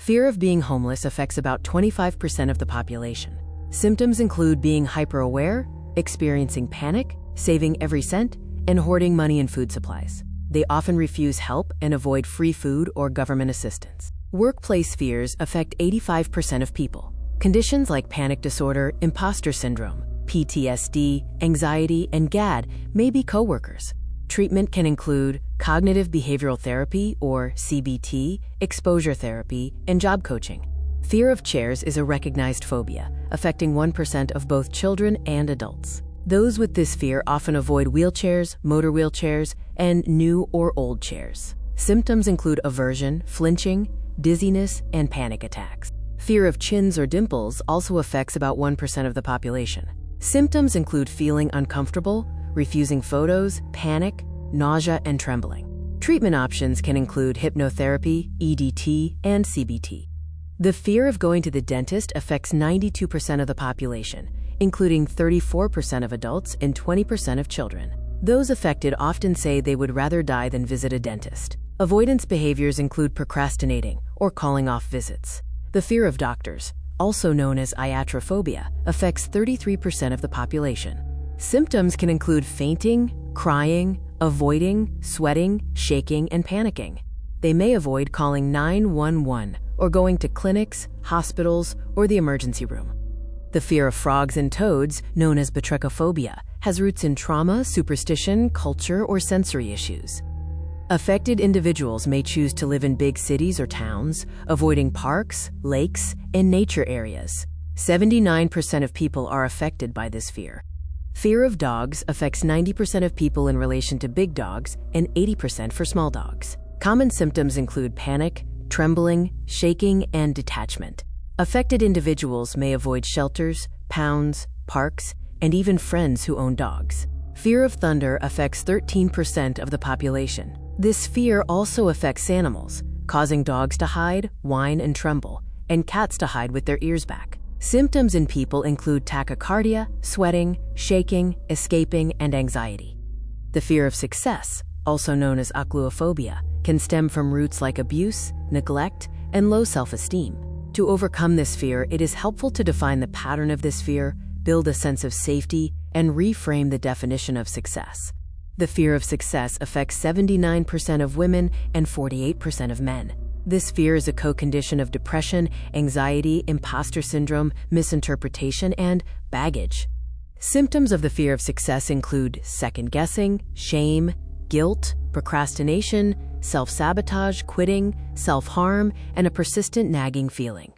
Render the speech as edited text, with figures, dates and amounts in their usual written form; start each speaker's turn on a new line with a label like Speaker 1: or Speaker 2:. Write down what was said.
Speaker 1: Fear of being homeless affects about 25% of the population. Symptoms include being hyper-aware, experiencing panic, saving every cent, and hoarding money and food supplies. They often refuse help and avoid free food or government assistance. Workplace fears affect 85% of people. Conditions like panic disorder, imposter syndrome, PTSD, anxiety, and GAD may be coworkers. Treatment can include cognitive behavioral therapy, or CBT, exposure therapy, and job coaching. Fear of chairs is a recognized phobia, affecting 1% of both children and adults. Those with this fear often avoid wheelchairs, motor wheelchairs, and new or old chairs. Symptoms include aversion, flinching, dizziness, and panic attacks. Fear of chins or dimples also affects about 1% of the population. Symptoms include feeling uncomfortable, refusing photos, panic, nausea, and trembling. Treatment options can include hypnotherapy, EDT, and CBT. The fear of going to the dentist affects 92% of the population, including 34% of adults and 20% of children. Those affected often say they would rather die than visit a dentist. Avoidance behaviors include procrastinating or calling off visits. The fear of doctors, also known as iatrophobia, affects 33% of the population. Symptoms can include fainting, crying, avoiding, sweating, shaking, and panicking. They may avoid calling 911 or going to clinics, hospitals, or the emergency room. The fear of frogs and toads, known as batrachophobia, has roots in trauma, superstition, culture, or sensory issues. Affected individuals may choose to live in big cities or towns, avoiding parks, lakes, and nature areas. 79% of people are affected by this fear. Fear of dogs affects 90% of people in relation to big dogs and 80% for small dogs. Common symptoms include panic, trembling, shaking, and detachment. Affected individuals may avoid shelters, pounds, parks, and even friends who own dogs. Fear of thunder affects 13% of the population. This fear also affects animals, causing dogs to hide, whine, and tremble, and cats to hide with their ears back. Symptoms in people include tachycardia, sweating, shaking, escaping, and anxiety. The fear of success, also known as acluophobia, can stem from roots like abuse, neglect, and low self-esteem. To overcome this fear, it is helpful to define the pattern of this fear, build a sense of safety, and reframe the definition of success. The fear of success affects 79% of women and 48% of men. This fear is a co-condition of depression, anxiety, imposter syndrome, misinterpretation, and baggage. Symptoms of the fear of success include second-guessing, shame, guilt, procrastination, self-sabotage, quitting, self-harm, and a persistent nagging feeling.